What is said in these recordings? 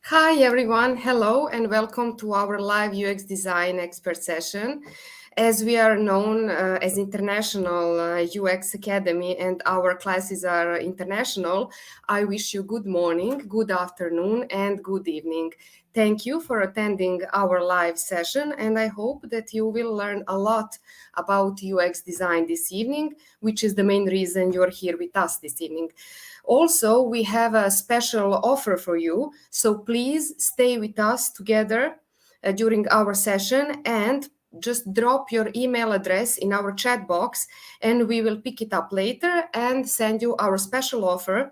Hi everyone, hello and welcome to our live UX design expert session. As we are known as International UX Academy and our classes are international, I wish you good morning, good afternoon and good evening. Thank you for attending our live session and I hope that you will learn a lot about UX design this evening, which is the main reason you're here with us this evening. Also, we have a special offer for you, so please stay with us together during our session and just drop your email address in our chat box and we will pick it up later and send you our special offer,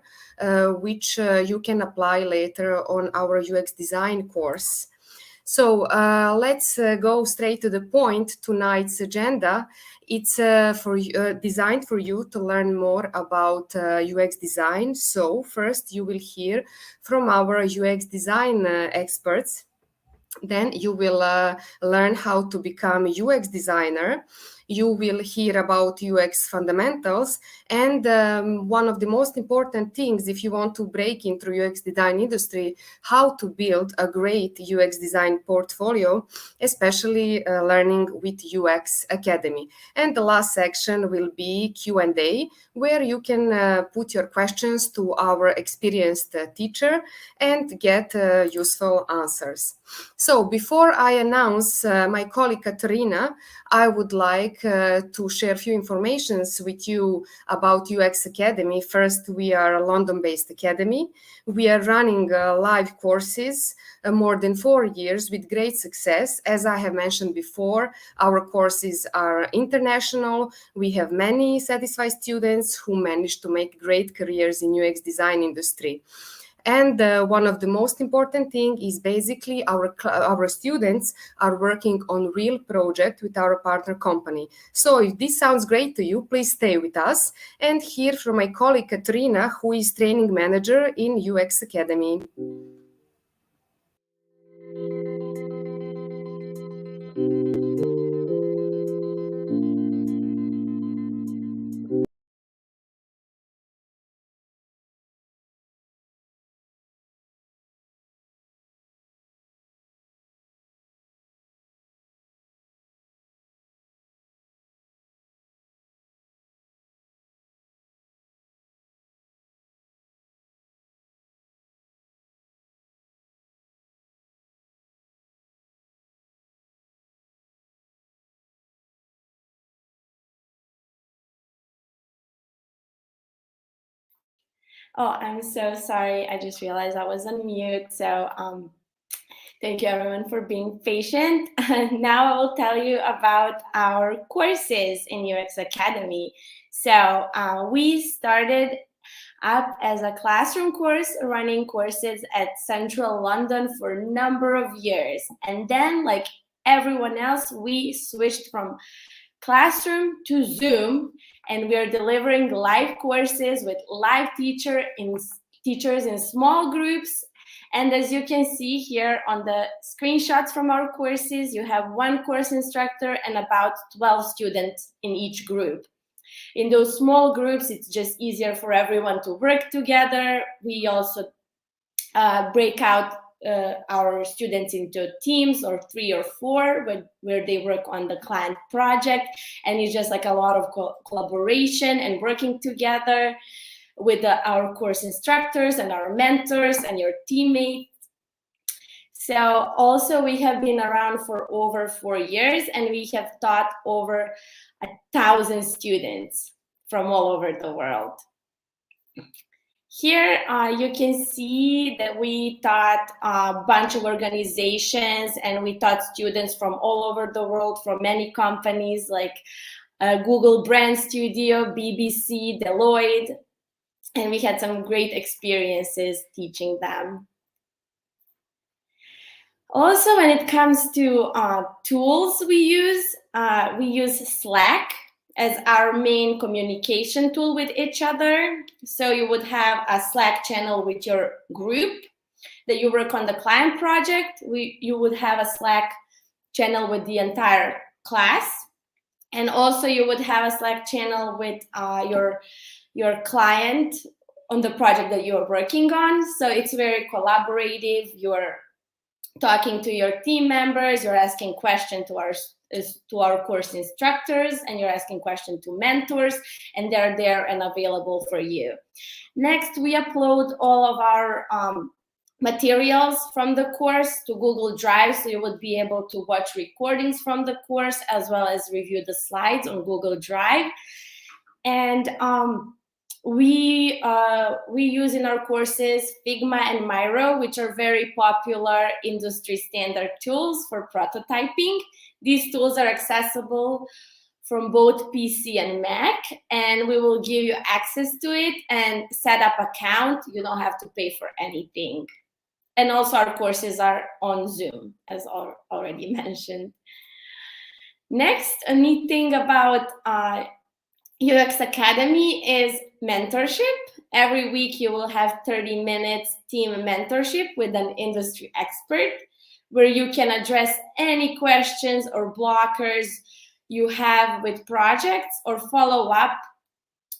which you can apply later on our UX design course. So let's go straight to the point. Tonight's agenda, it's designed for you to learn more about UX design. So first you will hear from our UX design experts. Then you will learn how to become a UX designer. You will hear about UX fundamentals. And one of the most important things, if you want to break into UX design industry, how to build a great UX design portfolio, especially learning with UX Academy. And the last section will be Q&A, where you can put your questions to our experienced teacher and get useful answers. So before I announce my colleague Katerina, I would like to share a few informations with you about UX Academy. First, we are a London-based academy. We are running live courses more than 4 years with great success. As I have mentioned before, our courses are international. We have many satisfied students who manage to make great careers in UX design industry. And one of the most important thing is basically our students are working on real project with our partner company. So if this sounds great to you, please stay with us and hear from my colleague Katrina, who is training manager in UX Academy. Oh, I'm so sorry. I just realized I was on mute. So thank you everyone for being patient. Now I will tell you about our courses in UX Academy. So we started up as a classroom course, running courses at Central London for a number of years. And then, like everyone else, we switched from classroom to Zoom, and we are delivering live courses with live teachers in small groups. And as you can see here on the screenshots from our courses, you have one course instructor and about 12 students in each group. In those small groups, it's just easier for everyone to work together. We also break out our students into teams or 3 or 4 where they work on the client project, and it's just like a lot of collaboration and working together with our course instructors and our mentors and your teammates. So also we have been around for over 4 years, and we have taught over 1,000 students from all over the world. Here you can see that we taught a bunch of organizations, and we taught students from all over the world, from many companies like Google Brand Studio, BBC, Deloitte, and we had some great experiences teaching them. Also, when it comes to tools we use Slack as our main communication tool with each other. So you would have a Slack channel with your group that you work on the client project. You would have a Slack channel with the entire class. And also you would have a Slack channel with your client on the project that you're working on. So it's very collaborative. You're talking to your team members, you're asking questions to our course instructors, and you're asking questions to mentors, and they're there and available for you. Next, we upload all of our materials from the course to Google Drive, so you would be able to watch recordings from the course as well as review the slides on Google Drive. And we use in our courses Figma and Miro, which are very popular industry standard tools for prototyping. These tools are accessible from both PC and Mac, and we will give you access to it and set up account. You don't have to pay for anything. And also our courses are on Zoom, as already mentioned. Next, a neat thing about UX Academy is mentorship. Every week you will have 30 minutes team mentorship with an industry expert where you can address any questions or blockers you have with projects or follow up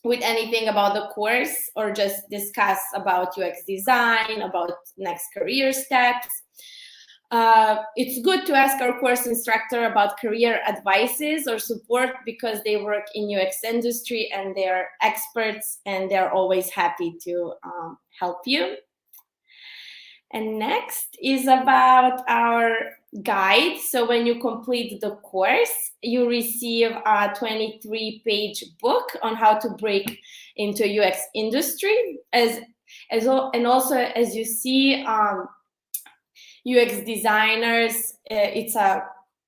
with anything about the course or just discuss about UX design, about next career steps. It's good to ask our course instructor about career advices or support because they work in UX industry and they're experts and they're always happy to help you. And next is about our guide. So when you complete the course, you receive a 23-page book on how to break into UX industry. And also, as you see, UX designers, it's a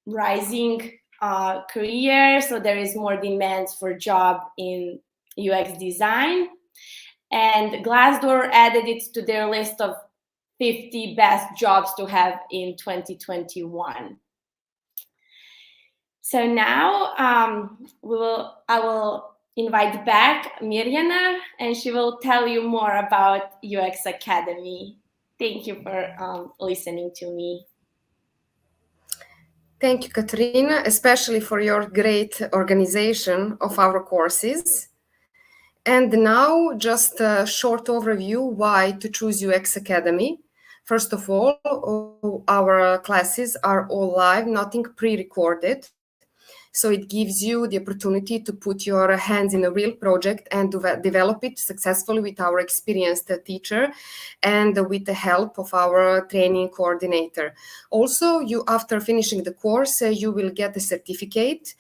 rising career, so there is more demand for job in UX design. And Glassdoor added it to their list of 50 best jobs to have in 2021. So now I will invite back Mirjana, and she will tell you more about UX Academy. Thank you for listening to me. Thank you, Katrina, especially for your great organization of our courses. And now just a short overview why to choose UX Academy. First of all, our classes are all live, nothing pre-recorded. So it gives you the opportunity to put your hands in a real project and to develop it successfully with our experienced teacher and with the help of our training coordinator. Also, after finishing the course, you will get a certificate.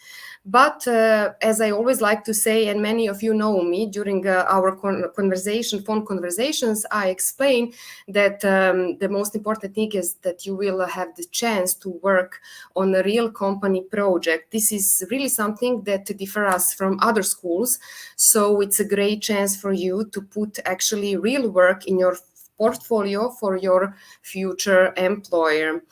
But as I always like to say, and many of you know me, during our phone conversations, I explain that the most important thing is that you will have the chance to work on a real company project. This is really something that differs us from other schools. So it's a great chance for you to put actually real work in your portfolio for your future employer.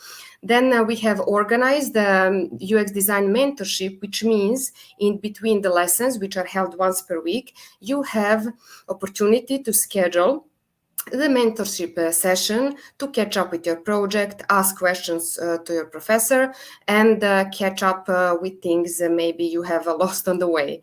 Then we have organized the UX design mentorship, which means in between the lessons, which are held once per week, you have opportunity to schedule the mentorship session to catch up with your project, ask questions to your professor, and catch up with things maybe you have lost on the way.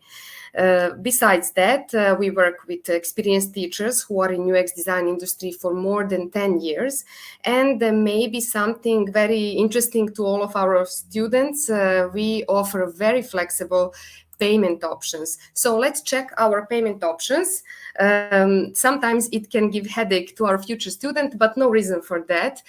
Besides that, we work with experienced teachers who are in UX design industry for more than 10 years. And maybe something very interesting to all of our students, we offer very flexible payment options. So let's check our payment options. Sometimes it can give headache to our future student, but no reason for that.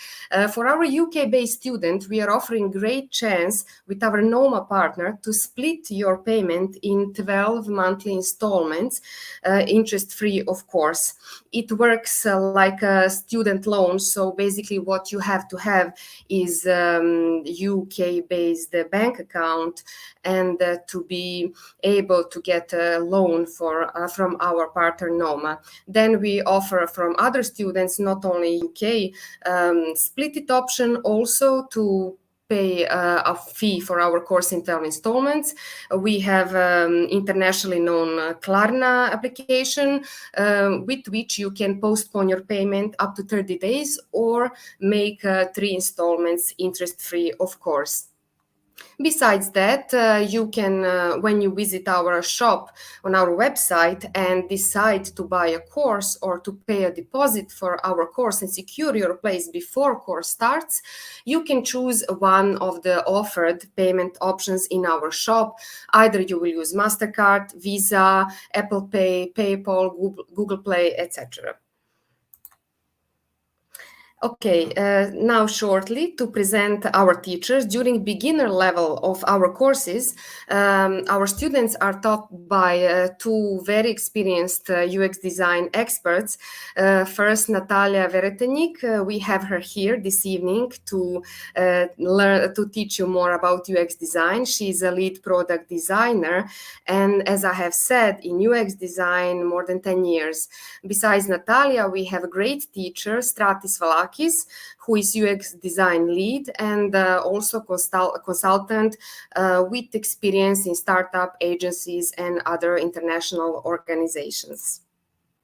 For our UK-based student, we are offering great chance with our NOMA partner to split your payment in 12 monthly installments, interest-free, of course. It works like a student loan. So basically what you have to have is UK-based bank account and to be able to get a loan from our partner NOMA. Then we offer from other students, not only UK, split it option also to pay a fee for our course in 12 installments. We have internationally known Klarna application with which you can postpone your payment up to 30 days or make 3 installments interest-free, of course. Besides that, you can, when you visit our shop on our website and decide to buy a course or to pay a deposit for our course and secure your place before course starts, you can choose one of the offered payment options in our shop. Either you will use MasterCard, Visa, Apple Pay, PayPal, Google Play, etc. Okay, now shortly to present our teachers. During beginner level of our courses, our students are taught by two very experienced UX design experts. First, Natalia Veretenyk. We have her here this evening to to teach you more about UX design. She's a lead product designer, and as I have said, in UX design more than 10 years. Besides Natalia, we have a great teacher, Stratis Valakis, who is UX design lead and also consultant with experience in startup agencies and other international organizations.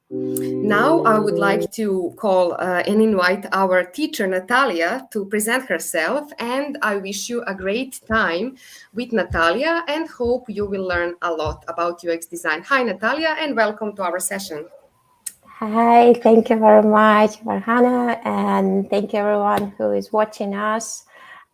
Now I would like to call and invite our teacher Natalia to present herself, and I wish you a great time with Natalia and hope you will learn a lot about UX design. Hi Natalia, and welcome to our session. Hi, thank you very much, Varhana, and thank you everyone who is watching us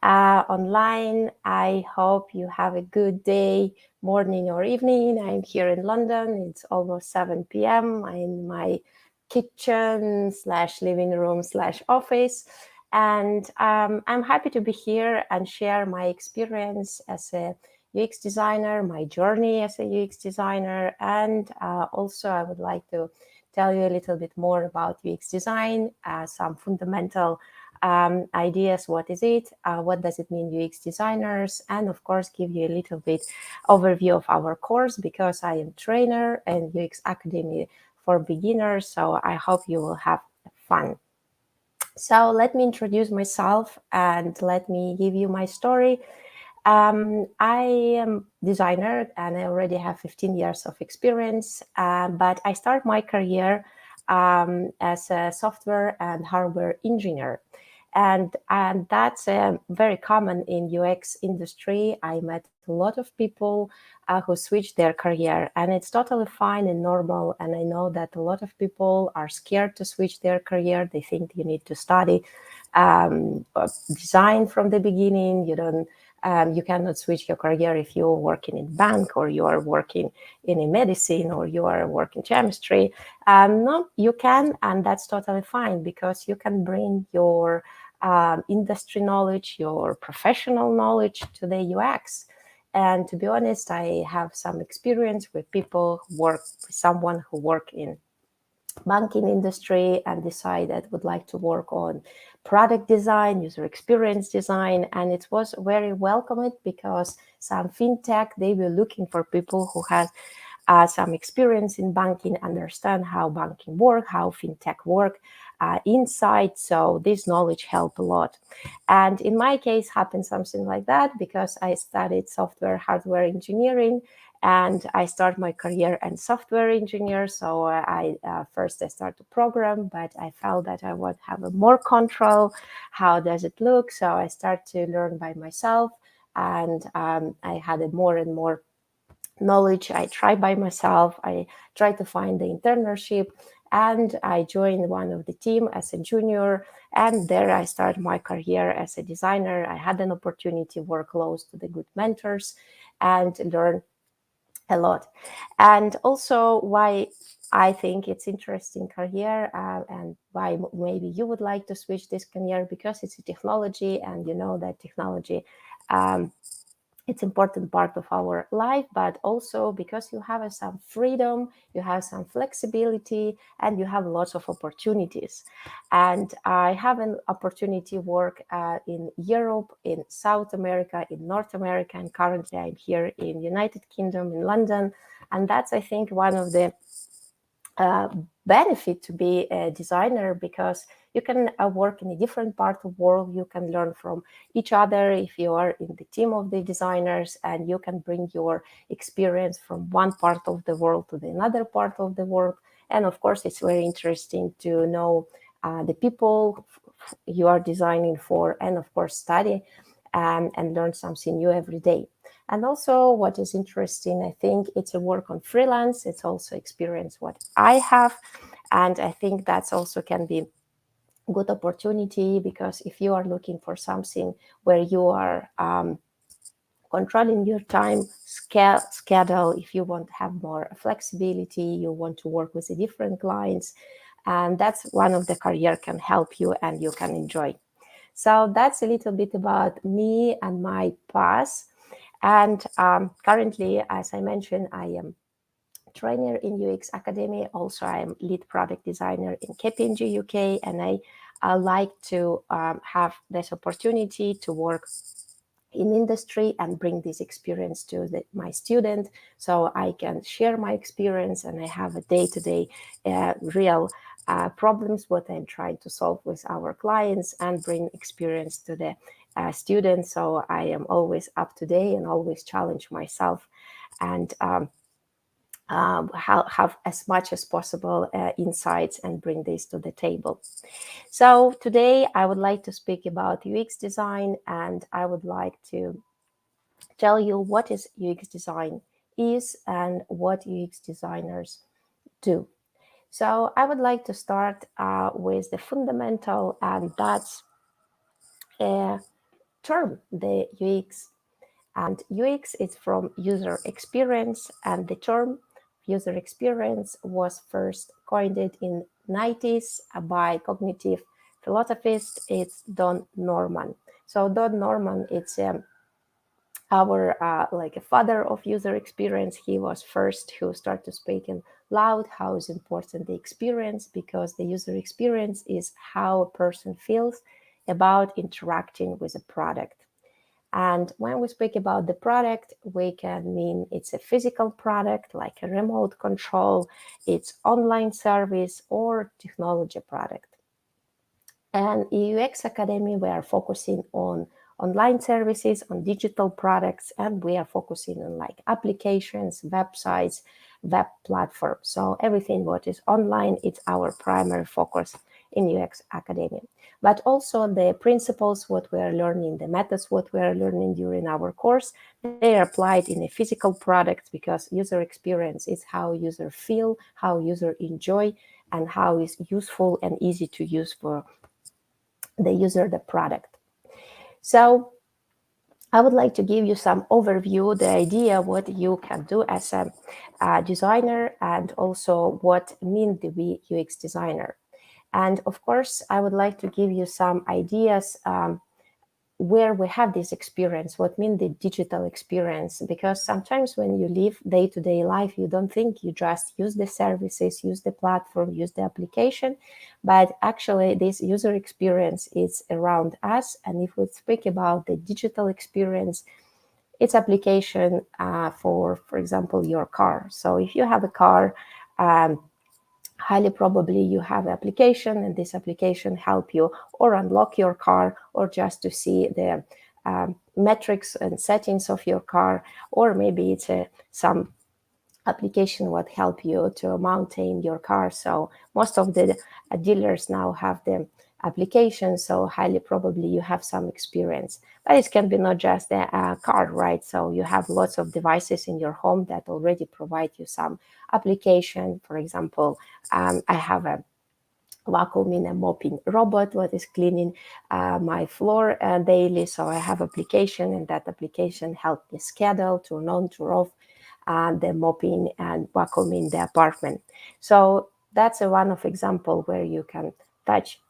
online. I hope you have a good day, morning or evening. I'm here in London. It's almost 7 p.m. I'm in my kitchen / living / office. And I'm happy to be here and share my experience as a UX designer, my journey as a UX designer. And also I would like to tell you a little bit more about UX design, some fundamental ideas. What is it? What does it mean, UX designers? And of course, give you a little bit overview of our course, because I am trainer and UX Academy for beginners. So I hope you will have fun. So let me introduce myself and let me give you my story. I am designer and I already have 15 years of experience, but I started my career as a software and hardware engineer. And that's very common in UX industry. I met a lot of people who switched their career, and it's totally fine and normal. And I know that a lot of people are scared to switch their career. They think you need to study design from the beginning. You cannot switch your career if you're working in bank or you are working in a medicine or you are working chemistry. No, you can, and that's totally fine, because you can bring your industry knowledge, your professional knowledge to the UX. And to be honest, I have some experience with people who work with someone who work in banking industry and decided would like to work on product design, user experience design, and it was very welcomed, because some fintech, they were looking for people who had some experience in banking, understand how banking work, how fintech work inside. So this knowledge helped a lot. And in my case happened something like that, because I studied software hardware engineering, and I started my career as software engineer. So first I started to program, but I felt that I would have more control. How does it look? So I started to learn by myself, and I had a more and more knowledge. I tried by myself. I tried to find the internship, and I joined one of the team as a junior. And there I started my career as a designer. I had an opportunity to work close to the good mentors and learn a lot. And also why I think it's interesting career, and why maybe you would like to switch this career, because it's a technology, and you know that technology it's important part of our life, but also because you have some freedom, you have some flexibility, and you have lots of opportunities. And I have an opportunity to work in Europe, in South America, in North America, and currently I'm here in United Kingdom, in London. And that's, I think, one of the benefit to be a designer, because you can work in a different part of the world. You can learn from each other if you are in the team of the designers, and you can bring your experience from one part of the world to the another part of the world. And of course, it's very interesting to know the people you are designing for, and of course, study and learn something new every day. And also what is interesting, I think it's a work on freelance. It's also experience what I have. And I think that's also can be good opportunity, because if you are looking for something where you are controlling your time schedule, if you want to have more flexibility, you want to work with the different clients, and that's one of the career can help you and you can enjoy. So that's a little bit about me and my past. And currently, as I mentioned, I am trainer in UX Academy. Also, I am lead product designer in KPMG UK, and I like to have this opportunity to work in industry and bring this experience to my student, so I can share my experience and I have a day-to-day real problems what I'm trying to solve with our clients and bring experience to the students. So I am always up to date and always challenge myself and have as much as possible insights and bring this to the table. So today I would like to speak about UX design, and I would like to tell you what is UX design is and what UX designers do. So I would like to start with the fundamental, and that's a term, the UX. And UX is from user experience, and the term user experience was first coined in 90s by cognitive philosophist. It's Don Norman. So Don Norman, it's our like a father of user experience. He was first who started speaking loud how is important the experience, because the user experience is how a person feels about interacting with a product. And when we speak about the product, we can mean it's a physical product like a remote control, it's online service, or technology product. And in UX Academy, we are focusing on online services, on digital products, and we are focusing on like applications, websites, web platforms. So everything what is online, it's our primary focus in UX Academy. But also the principles what we are learning, the methods what we are learning during our course, they are applied in a physical product, because user experience is how user feel, how user enjoy, and how is useful and easy to use for the user, the product. So I would like to give you some overview, the idea what you can do as a designer, and also what mean to be UX designer. And of course, I would like to give you some ideas where we have this experience, what mean the digital experience, because sometimes when you live day-to-day life, you don't think, you just use the services, use the platform, use the application, but actually this user experience is around us. And if we speak about the digital experience, it's application for example, your car. So if you have a car, highly probably you have an application, and this application help you or unlock your car, or just to see the metrics and settings of your car, or maybe it's some application what help you to maintain your car. So most of the dealers now have the application, so highly probably you have some experience. But it can be not just a car, right? So you have lots of devices in your home that already provide you some application. For example, I have a vacuuming and mopping robot what is cleaning my floor daily. So I have application, and that application help me schedule, turn on, turn off the mopping and vacuuming the apartment. So that's one of example where you can touch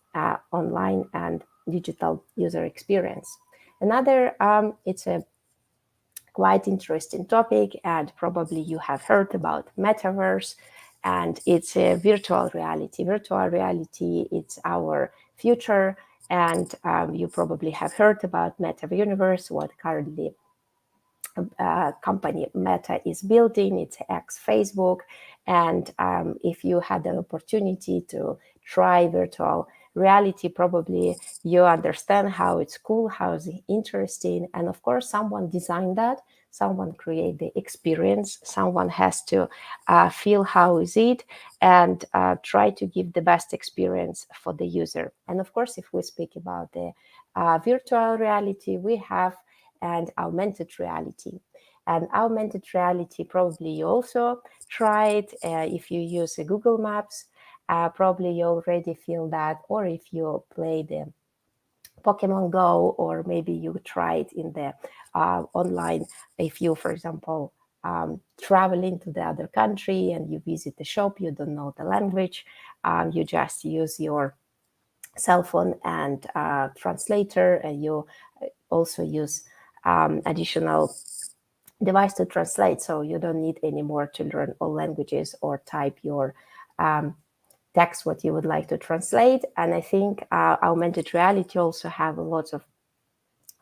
online and digital user experience. Another, it's a quite interesting topic, and probably you have heard about metaverse, and it's a virtual reality. Virtual reality, it's our future, and you probably have heard about Meta Universe, what currently company Meta is building. It's ex-Facebook, and if you had the opportunity to try virtual reality, probably you understand how it's cool, how it's interesting. And of course, someone designed that, someone create the experience, someone has to feel how is it, and try to give the best experience for the user. And of course, if we speak about the virtual reality, we have and augmented reality. And augmented reality, probably you also tried if you use Google Maps, probably you already feel that, or if you play the Pokemon Go, or maybe you tried in the online, if you, for example, travel into the other country and you visit the shop, you don't know the language, you just use your cell phone and translator, and you also use additional device to translate, so you don't need anymore to learn all languages or type your text what you would like to translate. And I think augmented reality also have a lot of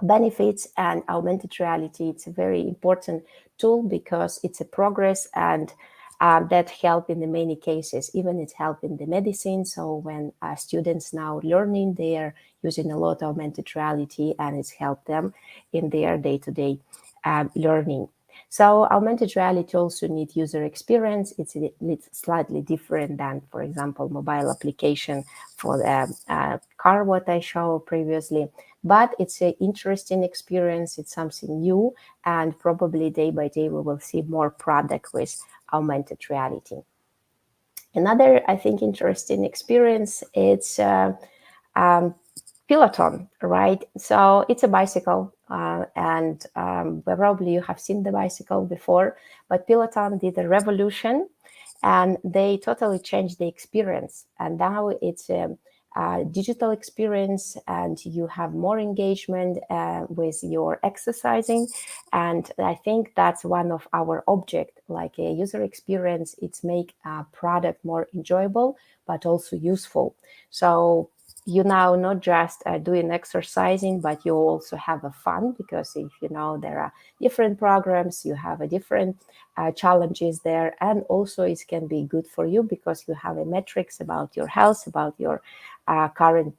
benefits, and augmented reality, it's a very important tool because it's a progress, and that help in the many cases, even it's help in the medicine. So when students now learning, they are using a lot of augmented reality, and it's helped them in their day-to-day learning. So augmented reality also need user experience. It's slightly different than, for example, mobile application for the car, what I showed previously. But it's an interesting experience. It's something new, and probably day by day we will see more product with augmented reality. Another, I think, interesting experience, it's Peloton, right? So it's a bicycle, and probably you have seen the bicycle before, but Peloton did a revolution, and they totally changed the experience. And now it's a digital experience, and you have more engagement with your exercising. And I think that's one of our object, like a user experience. It's make a product more enjoyable, but also useful. So you now not just doing exercising, but you also have a fun, because if you know there are different programs, you have a different challenges there, and also it can be good for you because you have a metrics about your health, about your current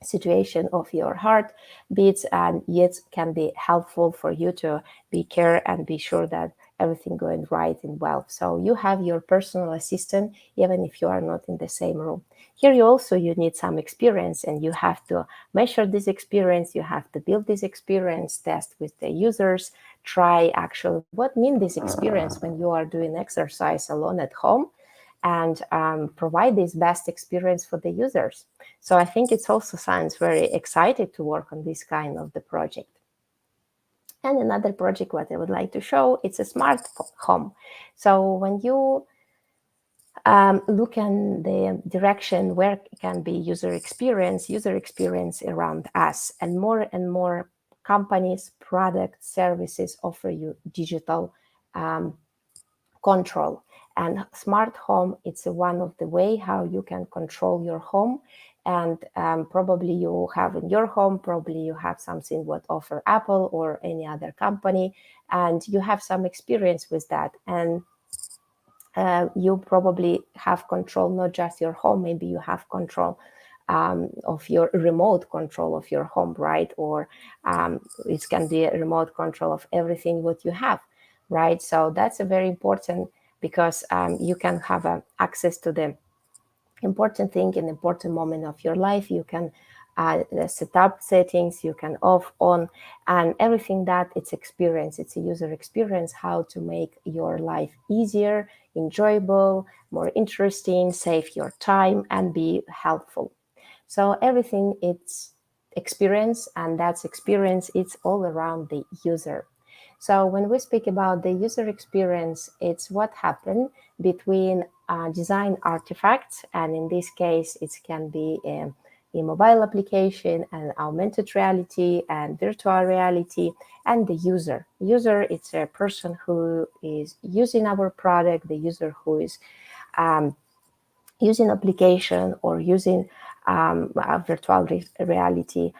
situation of your heart beats, and yet can be helpful for you to be care and be sure that everything going right and well. So you have your personal assistant even if you are not in the same room. Here you need some experience, and you have to measure this experience, you have to build this experience, test with the users, try actually what means this experience when you are doing exercise alone at home, and provide this best experience for the users. So I think it's also sounds very excited to work on this kind of the project. And another project what I would like to show, it's a smart home. So when you look in the direction where can be user experience around us, and more companies, products, services offer you digital control. And smart home, it's one of the way how you can control your home. And probably you have in your home, probably you have something what offer Apple or any other company, and you have some experience with that. And you probably have control, not just your home, maybe you have control of your remote control of your home, right? Or it can be a remote control of everything what you have, right? So that's a very important, because you can have access to the important thing in important moment of your life. You can set up settings, you can off, on, and everything that it's experience. It's a user experience, how to make your life easier, enjoyable, more interesting, save your time, and be helpful. So everything it's experience, and that's experience, it's all around the user. So when we speak about the user experience, it's what happened between design artifacts, and in this case, it can be a mobile application, and augmented reality, and virtual reality, and the user. User, it's a person who is using our product, the user who is using application or using virtual reality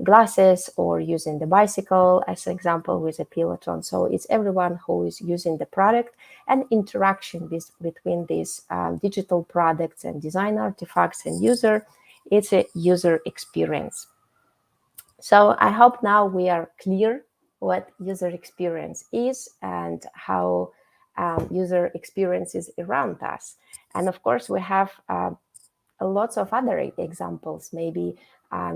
glasses, or using the bicycle as an example with a Peloton. So it's everyone who is using the product, and interaction between these digital products and design artifacts and user. It's a user experience. So I hope now we are clear what user experience is and how user experience is around us. And of course, we have lots of other examples. Maybe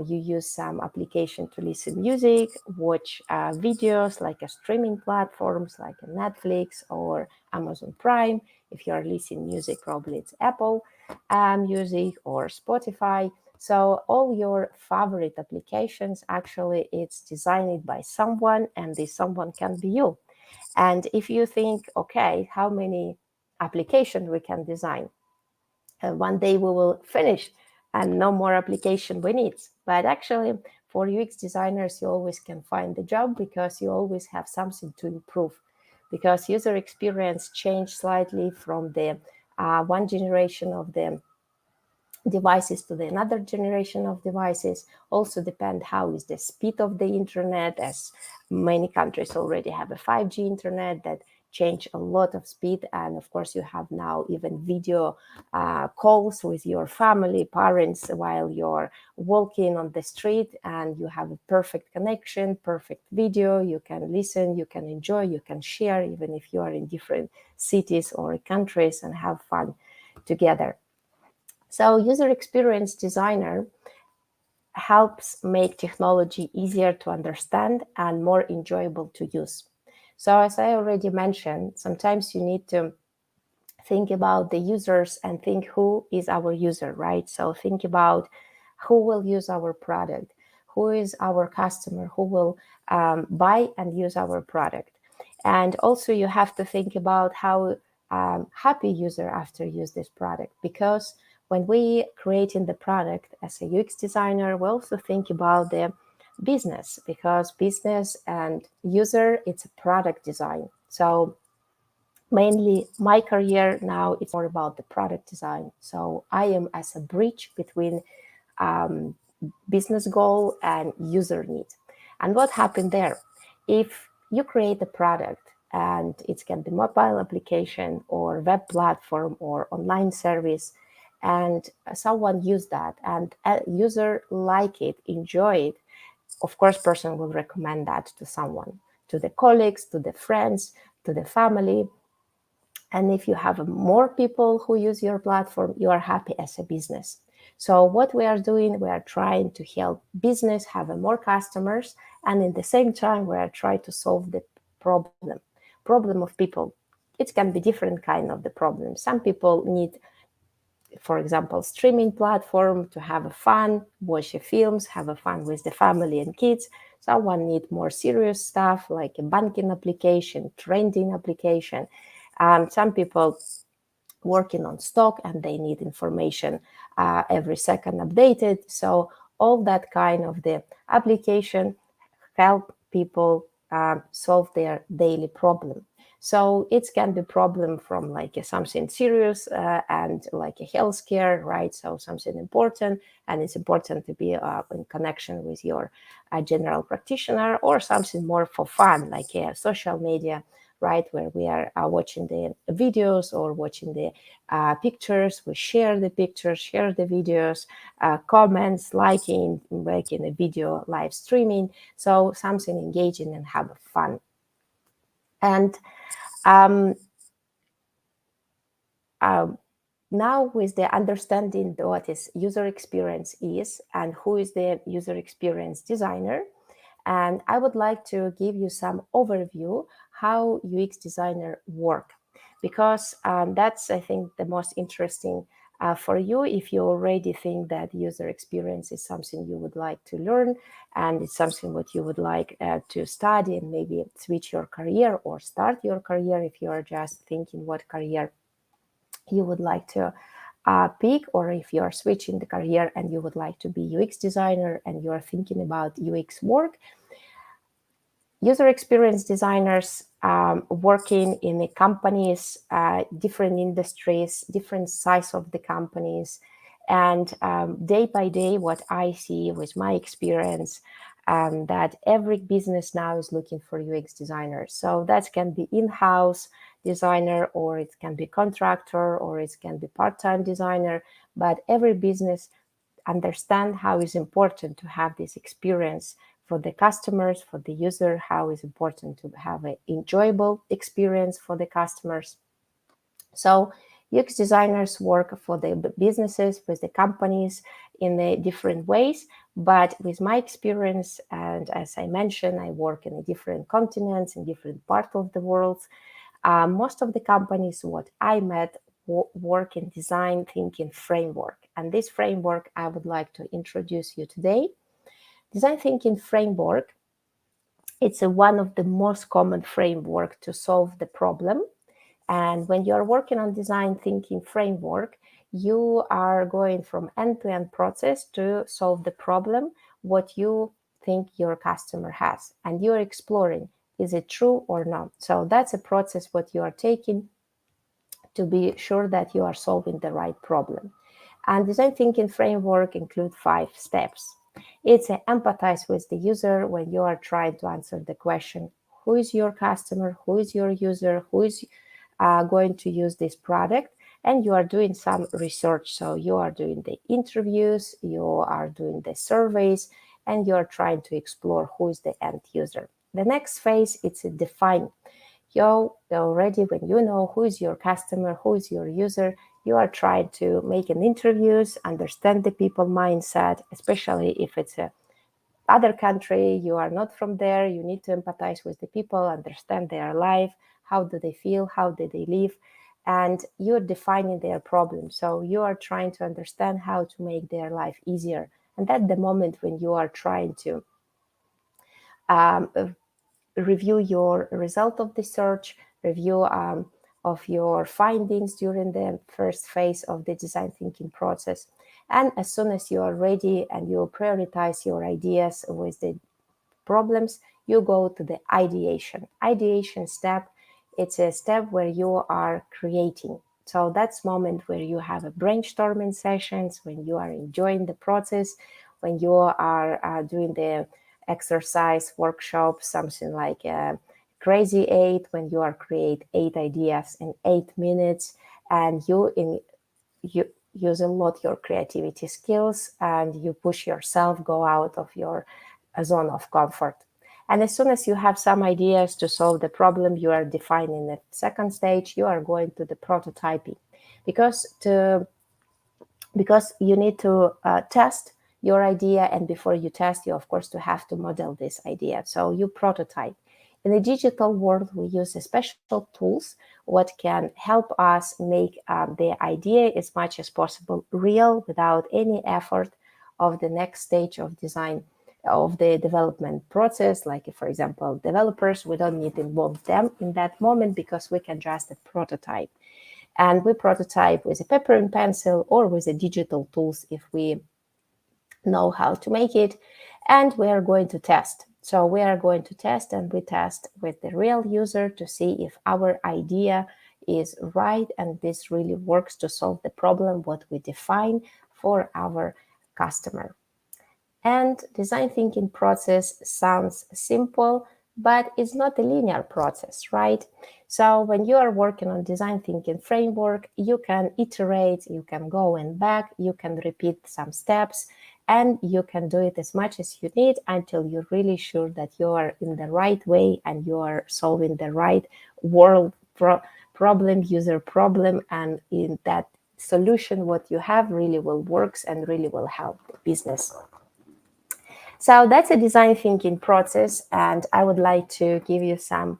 you use some application to listen music, watch videos like streaming platforms like Netflix or Amazon Prime. If you are listening music, probably it's Apple Music or Spotify. So all your favorite applications, actually, it's designed by someone, and this someone can be you. And if you think, okay, how many applications we can design? One day we will finish and no more application we need. But actually, for UX designers, you always can find a job because you always have something to improve. Because user experience changed slightly from the one generation of the devices to the another generation of devices. Also depend how is the speed of the internet, as many countries already have a 5G internet that change a lot of speed. And of course, you have now even video calls with your family, parents, while you're walking on the street, and you have a perfect connection, perfect video. You can listen, you can enjoy, you can share, even if you are in different cities or countries, and have fun together. So user experience designer helps make technology easier to understand and more enjoyable to use. So as I already mentioned, sometimes you need to think about the users and think who is our user, right? So think about who will use our product, who is our customer, who will buy and use our product. And also you have to think about how happy user after use this product, because when we creating the product as a UX designer, we also think about the business, because business and user, it's a product design. So mainly my career now, it's more about the product design. So I am as a bridge between business goal and user need. And what happened there? If you create a product, and it can be mobile application or web platform or online service, and someone use that and a user like it, enjoy it, of course, person will recommend that to someone, to the colleagues, to the friends, to the family. And if you have more people who use your platform, you are happy as a business. So what we are doing, we are trying to help business have more customers, and in the same time, we are trying to solve the problem of people. It can be different kind of the problem. Some people need, for example, streaming platform to have fun, watch films, have fun with the family and kids. Someone need more serious stuff like a banking application, trending application. Some people working on stock and they need information every second updated. So all that kind of the application help people solve their daily problem. So it can be problem from like something serious and like a healthcare, right? So something important, and it's important to be in connection with your general practitioner, or something more for fun, like social media, right? Where we are watching the videos or watching the pictures. We share the pictures, share the videos, comments, liking, making a video, live streaming. So something engaging and have fun. And now with the understanding what is user experience is and who is the user experience designer, and I would like to give you some overview how UX designer work, because that's, I think, the most interesting for you if you already think that user experience is something you would like to learn, and it's something what you would like to study and maybe switch your career or start your career if you are just thinking what career you would like to pick, or if you are switching the career and you would like to be UX designer and you are thinking about UX work. User experience designers working in the companies, different industries, different size of the companies. And day by day, what I see with my experience, that every business now is looking for UX designers. So that can be in-house designer, or it can be contractor, or it can be part-time designer. But every business understand how it's important to have this experience for the customers, for the user, how it's important to have an enjoyable experience for the customers. So UX designers work for the businesses, with the companies in the different ways. But with my experience, and as I mentioned, I work in different continents, in different parts of the world. Most of the companies what I met work in design thinking framework. And this framework I would like to introduce you today. Design thinking framework, it's one of the most common framework to solve the problem. And when you're working on design thinking framework, you are going from end-to-end process to solve the problem, what you think your customer has. And you're exploring, is it true or not? So that's a process what you are taking to be sure that you are solving the right problem. And design thinking framework includes 5 steps. It's empathize with the user when you are trying to answer the question, who is your customer, who is your user, who is going to use this product, and you are doing some research. So you are doing the interviews, you are doing the surveys, and you are trying to explore who is the end user. The next phase, it's a define. You already, when you know who is your customer, who is your user, you are trying to make an interviews, understand the people mindset, especially if it's a other country, you are not from there, you need to empathize with the people, understand their life, how do they feel, how do they live, and you're defining their problems. So you are trying to understand how to make their life easier. And that's the moment when you are trying to review your result of the search, review of your findings during the first phase of the design thinking process. And as soon as you are ready and you prioritize your ideas with the problems, you go to the ideation. Ideation step, it's a step where you are creating. So that's moment where you have a brainstorming sessions, when you are enjoying the process, when you are doing the exercise workshop, something like a Crazy 8, when you are create 8 ideas in 8 minutes, and you use a lot your creativity skills, and you push yourself, go out of your zone of comfort. And as soon as you have some ideas to solve the problem, you are defining the second stage, you are going to the prototyping, because you need to test your idea, and before you test, you of course to have to model this idea. So you prototype. In the digital world, we use special tools what can help us make the idea as much as possible real without any effort of the next stage of design of the development process. Like, for example, developers, we don't need to involve them in that moment because we can just prototype. And we prototype with a paper and pencil or with the digital tools if we know how to make it. And we are going to test. So we are going to test, and we test with the real user to see if our idea is right and this really works to solve the problem what we define for our customer. And design thinking process sounds simple, but it's not a linear process, right? So when you are working on design thinking framework, you can iterate, you can go and back, you can repeat some steps, and you can do it as much as you need until you're really sure that you are in the right way and you are solving the right world problem, user problem, and in that solution what you have really will works and really will help the business. So that's a design thinking process, and I would like to give you some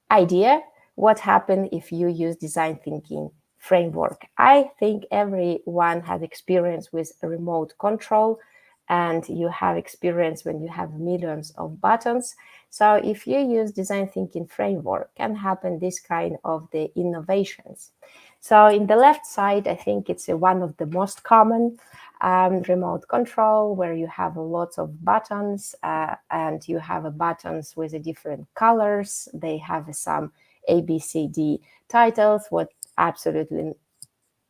idea what happens if you use design thinking framework. I think everyone has experience with remote control, and you have experience when you have millions of buttons. So if you use design thinking framework, can happen this kind of the innovations. So in the left side, I think it's one of the most common remote control, where you have lots of buttons and you have buttons with different colors. They have some A, B, C, D titles, what absolutely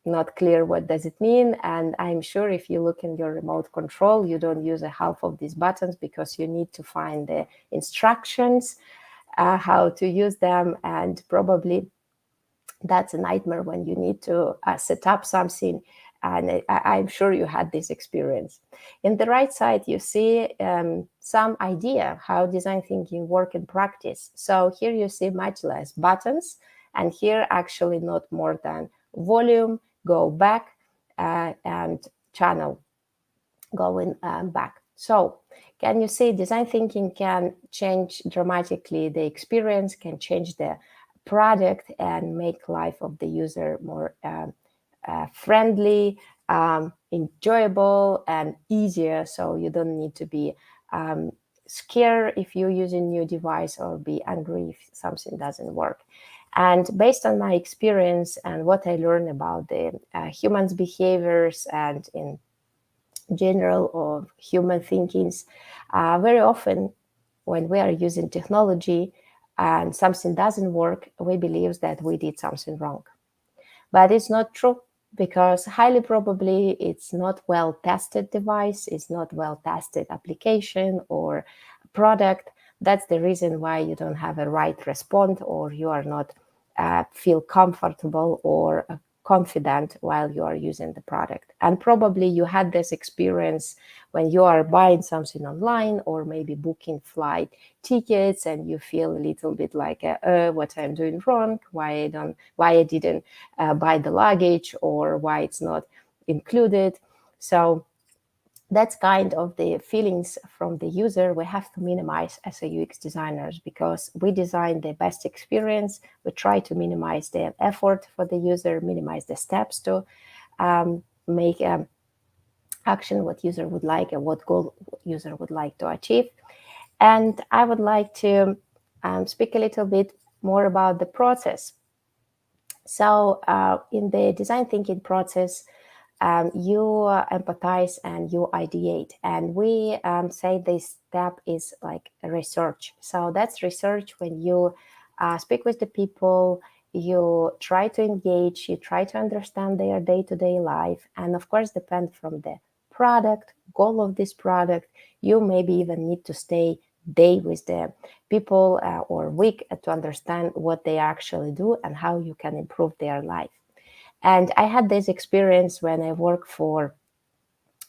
not clear what does it mean. And I'm sure if you look in your remote control, you don't use a half of these buttons because you need to find the instructions, how to use them. And probably that's a nightmare when you need to set up something And I'm sure you had this experience. In the right side, you see some idea how design thinking work in practice. So here you see much less buttons, and here actually not more than volume, go back, and channel going back. So can you see design thinking can change dramatically the experience, can change the product, and make life of the user more friendly, enjoyable, and easier. So you don't need to be scared if you're using new device or be angry if something doesn't work. And based on my experience and what I learned about the humans' behaviors and in general of human thinkings, very often when we are using technology and something doesn't work, we believe that we did something wrong. But it's not true, because highly probably it's not well tested device, it's not well tested application or product. That's the reason why you don't have a right response, or you are not feel comfortable or confident while you are using the product. And probably you had this experience when you are buying something online or maybe booking flight tickets, and you feel a little bit like what I'm doing wrong, why I didn't buy the luggage, or why it's not included. So that's kind of the feelings from the user we have to minimize as a UX designers, because we design the best experience. We try to minimize the effort for the user, minimize the steps to make action what user would like and what goal user would like to achieve. And I would like to speak a little bit more about the process. So in the design thinking process, you empathize and you ideate. And we say this step is like research. So that's research when you speak with the people, you try to engage, you try to understand their day-to-day life. And of course, depend from the product, goal of this product, you maybe even need to stay day with the people or week to understand what they actually do and how you can improve their life. And I had this experience when I worked for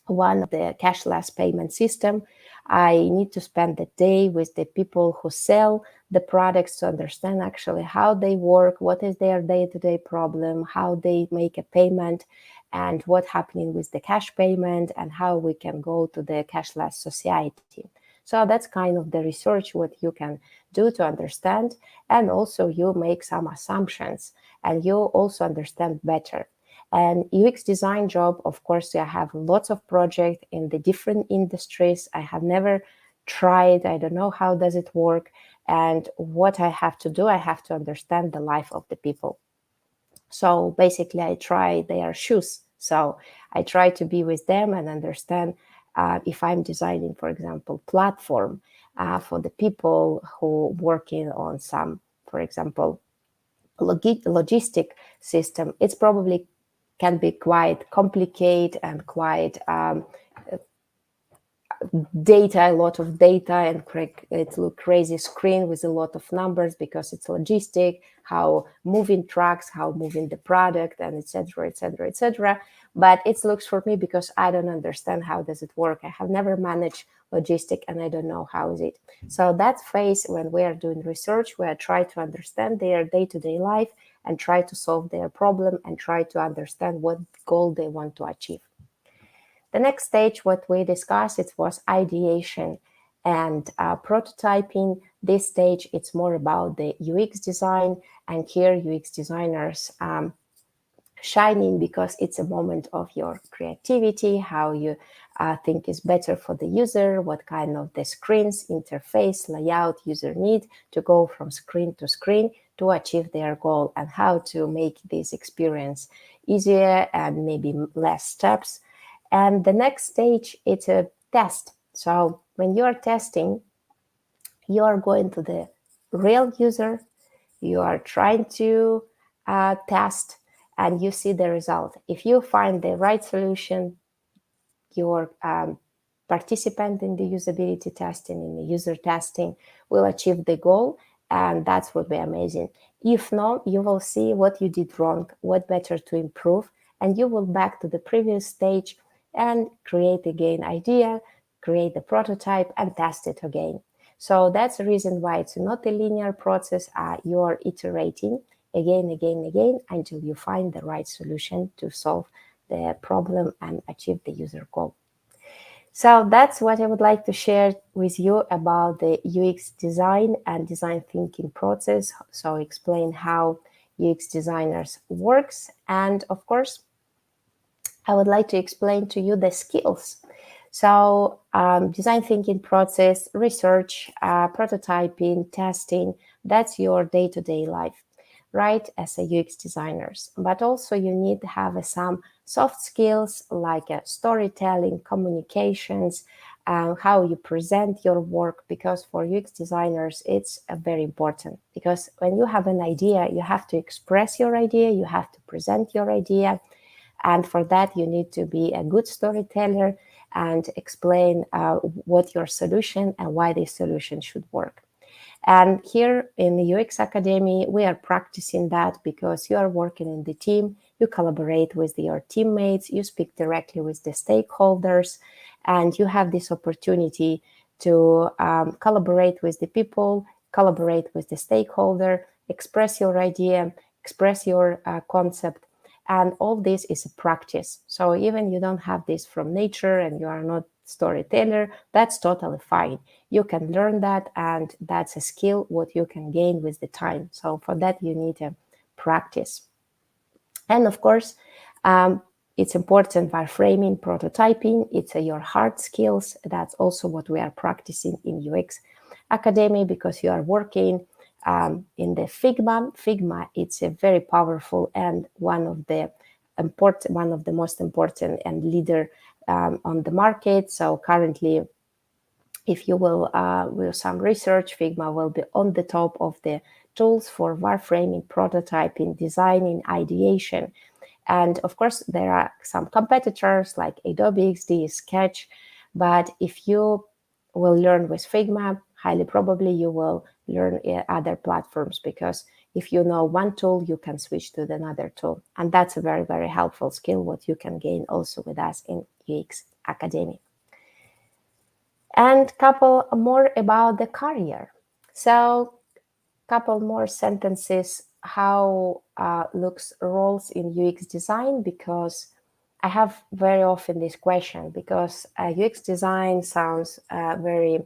one of the cashless payment system. I need to spend the day with the people who sell the products to understand actually how they work, what is their day-to-day problem, how they make a payment, and what's happening with the cash payment, and how we can go to the cashless society. So that's kind of the research what you can do to understand, and also you make some assumptions and you also understand better. And UX design job, of course, I have lots of projects in the different industries. I have never tried, I don't know how does it work. And what I have to do, I have to understand the life of the people. So basically I try their shoes. So I try to be with them and understand if I'm designing, for example, platform for the people who working on some, for example, logistic system, it's probably can be quite complicated and quite data, a lot of data, and it look crazy screen with a lot of numbers because it's logistic, how moving trucks, how moving the product, and etc., etc., etc. But it looks for me because I don't understand how does it work. I have never managed logistic and I don't know how is it. So that phase when we are doing research, where I try to understand their day-to-day life and try to solve their problem and try to understand what goal they want to achieve. The next stage, what we discussed, it was ideation and prototyping. This stage, it's more about the UX design, and here UX designers shining because it's a moment of your creativity, how you think is better for the user, what kind of the screens, interface, layout user need to go from screen to screen to achieve their goal, and how to make this experience easier and maybe less steps. And the next stage, it's a test. So when you are testing, you are going to the real user, you are trying to test, and you see the result. If you find the right solution, your participant in the usability testing, in the user testing, will achieve the goal, and that would be amazing. If not, you will see what you did wrong, what better to improve, and you will back to the previous stage and create again idea, create the prototype and test it again. So that's the reason why it's not a linear process. You're iterating again until you find the right solution to solve the problem and achieve the user goal. So that's what I would like to share with you about the UX design and design thinking process. So explain how UX designers works. And of course, I would like to explain to you the skills. So design thinking process, research, prototyping, testing, that's your day-to-day life, right, as a UX designers. But also you need to have some soft skills like storytelling, communications, how you present your work, because for UX designers, it's very important. Because when you have an idea, you have to express your idea, you have to present your idea. And for that, you need to be a good storyteller and explain what your solution and why this solution should work. And here in the UX Academy, we are practicing that because you are working in the team, you collaborate with your teammates, you speak directly with the stakeholders, and you have this opportunity to collaborate with the people, collaborate with the stakeholder, express your idea, express your concept. And all this is a practice. So even you don't have this from nature and you are not storyteller, that's totally fine. You can learn that, and that's a skill what you can gain with the time. So for that, you need to practice. And of course, it's important by framing, prototyping. It's your hard skills. That's also what we are practicing in UX Academy, because you are working in the Figma. Figma, it's a very powerful and one of the most important and leader on the market. So currently, if you will with some research, Figma will be on the top of the tools for wireframing, prototyping, designing, ideation. And of course, there are some competitors like Adobe XD, Sketch. But if you will learn with Figma, highly probably you will learn other platforms, because if you know one tool, you can switch to another tool. And that's a very, very helpful skill what you can gain also with us in UX Academy. And couple more about the career. So couple more sentences how looks roles in UX design, because I have very often this question, because UX design sounds very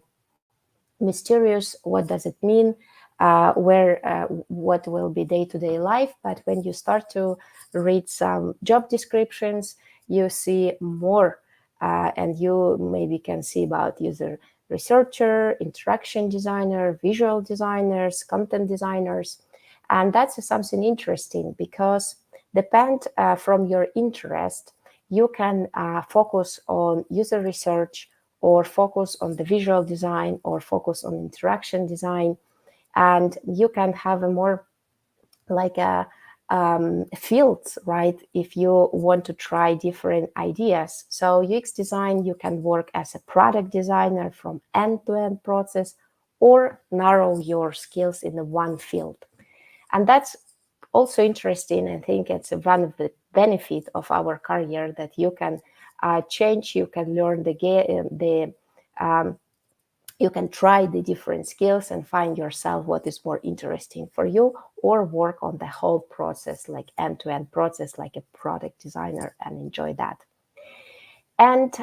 mysterious. What does it mean? What will be day-to-day life? But when you start to read some job descriptions, you see more, and you maybe can see about user researcher, interaction designer, visual designers, content designers. And that's something interesting, because depend from your interest, you can focus on user research, or focus on the visual design, or focus on interaction design. And you can have a more like a fields, right? If you want to try different ideas. So UX design, you can work as a product designer from end-to-end process, or narrow your skills in the one field. And that's also interesting. I think it's one of the benefit of our career, that you can change, you can learn you can try the different skills and find yourself what is more interesting for you, or work on the whole process, like end-to-end process, like a product designer, and enjoy that. And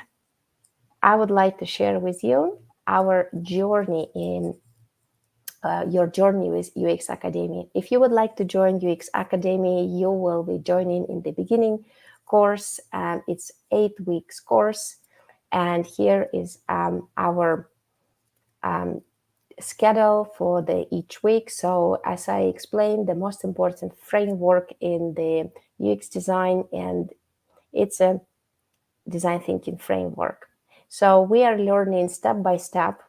I would like to share with you our journey in your journey with UX Academy. If you would like to join UX Academy, you will be joining in the beginning course, and it's 8 weeks course. And here is our schedule for each week. So as I explained, the most important framework in the UX design, and it's a design thinking framework. So we are learning step by step.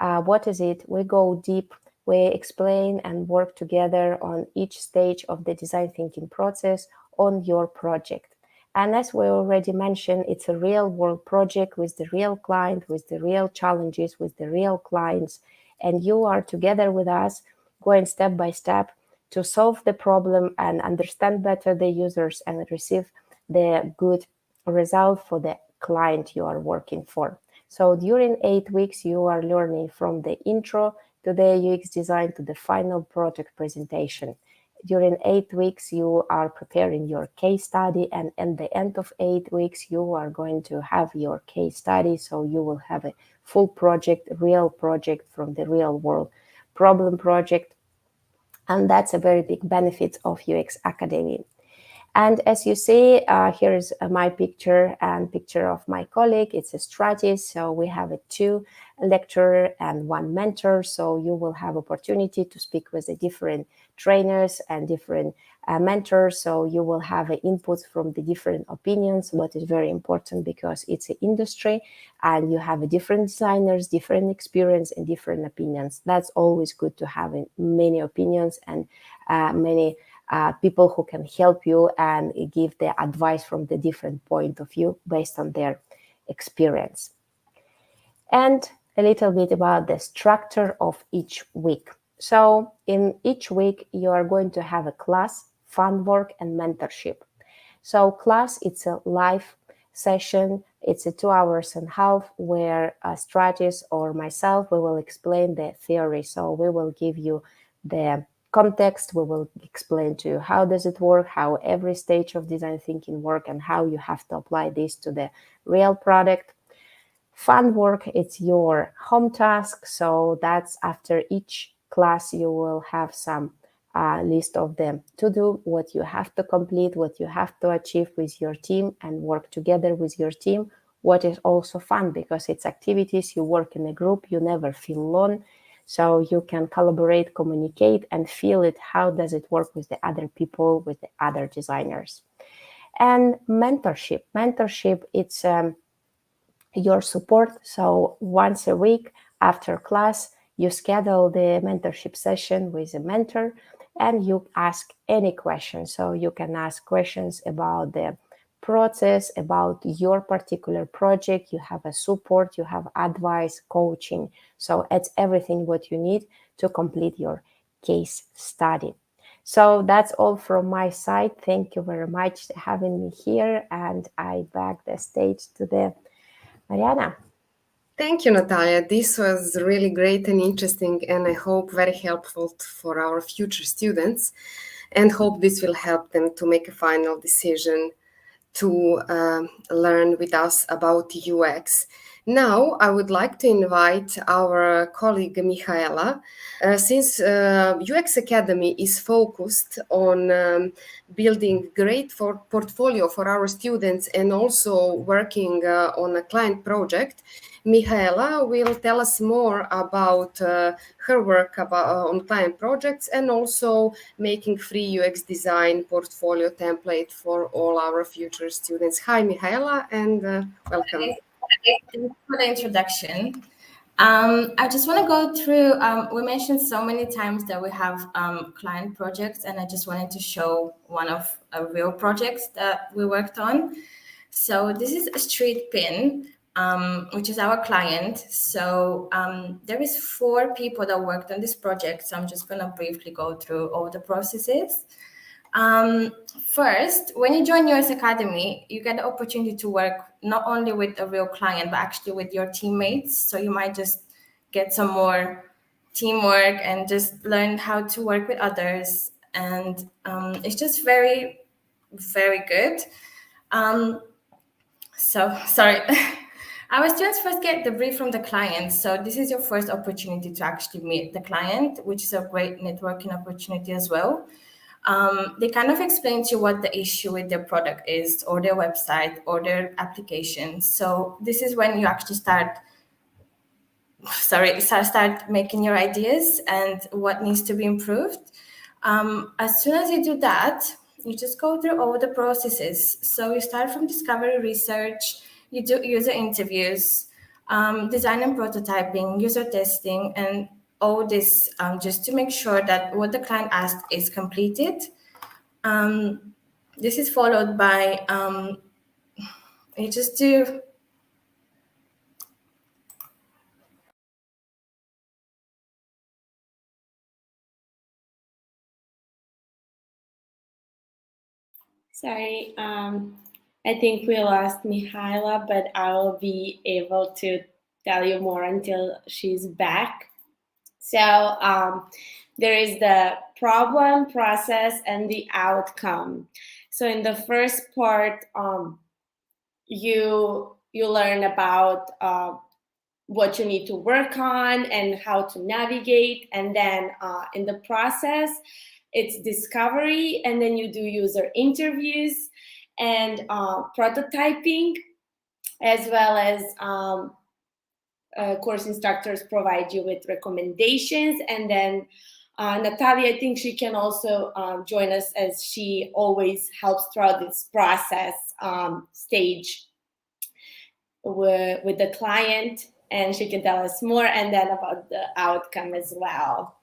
What is it? We go deep. We explain and work together on each stage of the design thinking process on your project. And as we already mentioned, it's a real world project with the real client, with the real challenges, with the real clients. And you are together with us, going step by step to solve the problem and understand better the users and receive the good result for the client you are working for. So during 8 weeks, you are learning from the intro to the UX design to the final project presentation. During 8 weeks, you are preparing your case study, and at the end of 8 weeks, you are going to have your case study. So you will have a full project, real project from the real world problem project. And that's a very big benefit of UX Academy. And as you see, here is my picture and picture of my colleague. It's a Stratis. So we have a 2 lecturer and 1 mentor. So you will have opportunity to speak with the different trainers and different mentors. So you will have inputs from the different opinions, what is very important because it's an industry and you have different designers, different experience and different opinions. That's always good to have many opinions and many people who can help you and give the advice from the different point of view based on their experience. And a little bit about the structure of each week. So in each week, you are going to have a class, fun work, and mentorship. So class, it's a live session. It's a 2.5 hours where a strategist or myself, we will explain the theory. So we will give you the context, we will explain to you how does it work, how every stage of design thinking work, and how you have to apply this to the real product. Fun work, it's your home task. So that's after each class, you will have some list of them to do, what you have to complete, what you have to achieve with your team and work together with your team. What is also fun because it's activities, you work in a group, you never feel alone. So you can collaborate, communicate, and feel it. How does it work with the other people, with the other designers? And mentorship. Mentorship, it's your support. So once a week after class, you schedule the mentorship session with a mentor and you ask any question. So you can ask questions about the process, about your particular project. You have a support, you have advice, coaching. So it's everything what you need to complete your case study. So that's all from my side. Thank you very much for having me here. And I back the stage to the Mariana. Thank you, Natalia. This was really great and interesting, and I hope very helpful for our future students, and hope this will help them to make a final decision to learn with us about UX. Now, I would like to invite our colleague Mihaela. Since UX Academy is focused on building great portfolio for our students and also working on a client project, Mihaela will tell us more about her work on client projects and also making free UX design portfolio template for all our future students. Hi, Mihaela, and welcome. Thank you for the introduction. I just want to go through, we mentioned so many times that we have client projects, and I just wanted to show one of our real projects that we worked on. So this is a street pin, which is our client. So there is 4 people that worked on this project. So I'm just going to briefly go through all the processes. First, when you join UX Academy, you get the opportunity to work not only with a real client, but actually with your teammates. So you might just get some more teamwork and just learn how to work with others. And it's just very, very good. So, sorry. Our students first get the brief from the client. So this is your first opportunity to actually meet the client, which is a great networking opportunity as well. They kind of explain to you what the issue with their product is, or their website, or their application. So this is when you actually start making your ideas and what needs to be improved. As soon as you do that, you just go through all the processes. So you start from discovery research, you do user interviews, design and prototyping, user testing, and all this just to make sure that what the client asked is completed. This is followed by, you just do Sorry, I think we lost Mihaela, but I will be able to tell you more until she's back. So there is the problem, process, and the outcome. So in the first part, you learn about what you need to work on and how to navigate, and then in the process, it's discovery, and then you do user interviews and prototyping, as well as course instructors provide you with recommendations. And then Natalia, I think she can also join us, as she always helps throughout this process stage with the client, and she can tell us more, and then about the outcome as well.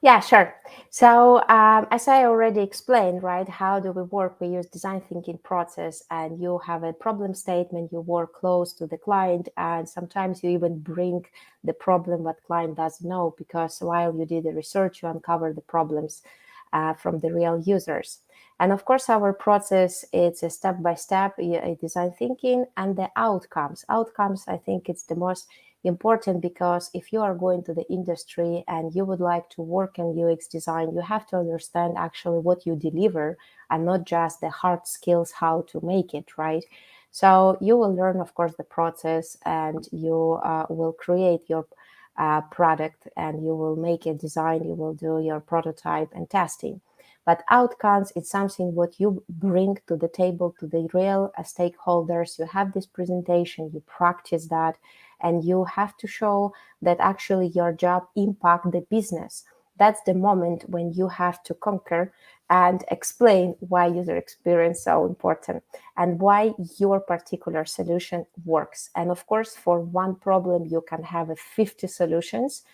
Yeah, sure. So as I already explained, right, how do we work? We use design thinking process, and you have a problem statement, you work close to the client, and sometimes you even bring the problem what client doesn't know, because while you did the research, you uncover the problems from the real users. And of course, our process, it's a step-by-step design thinking, and the outcomes. Outcomes, I think it's the most important, because if you are going to the industry and you would like to work in UX design, you have to understand actually what you deliver, and not just the hard skills how to make it, right? So you will learn, of course, the process, and you will create your product, and you will make a design, you will do your prototype and testing. But outcomes, it's something what you bring to the table, to the real stakeholders. You have this presentation, you practice that, and you have to show that actually your job impact the business. That's the moment when you have to conquer and explain why user experience is so important and why your particular solution works. And of course, for one problem, you can have 50 solutions,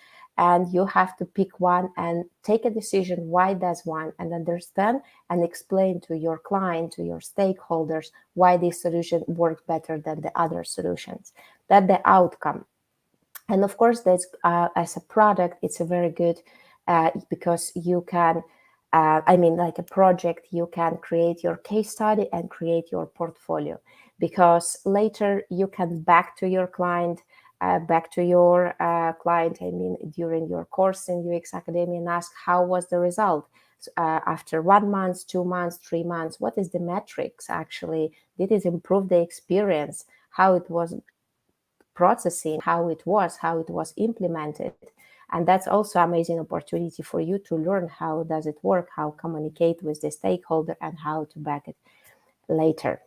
and you have to pick one and take a decision why does one, and understand and explain to your client, to your stakeholders, why this solution works better than the other solutions. That's the outcome. And of course, that's as a product, it's a very good because you can, like a project, you can create your case study and create your portfolio, because later you can back to your client, during your course in UX Academy, and ask how was the result after 1 month, 2 months, 3 months. What is the metrics actually? Did it improve the experience? How it was processing, how it was implemented? And that's also amazing opportunity for you to learn how does it work, how communicate with the stakeholder, and how to back it later.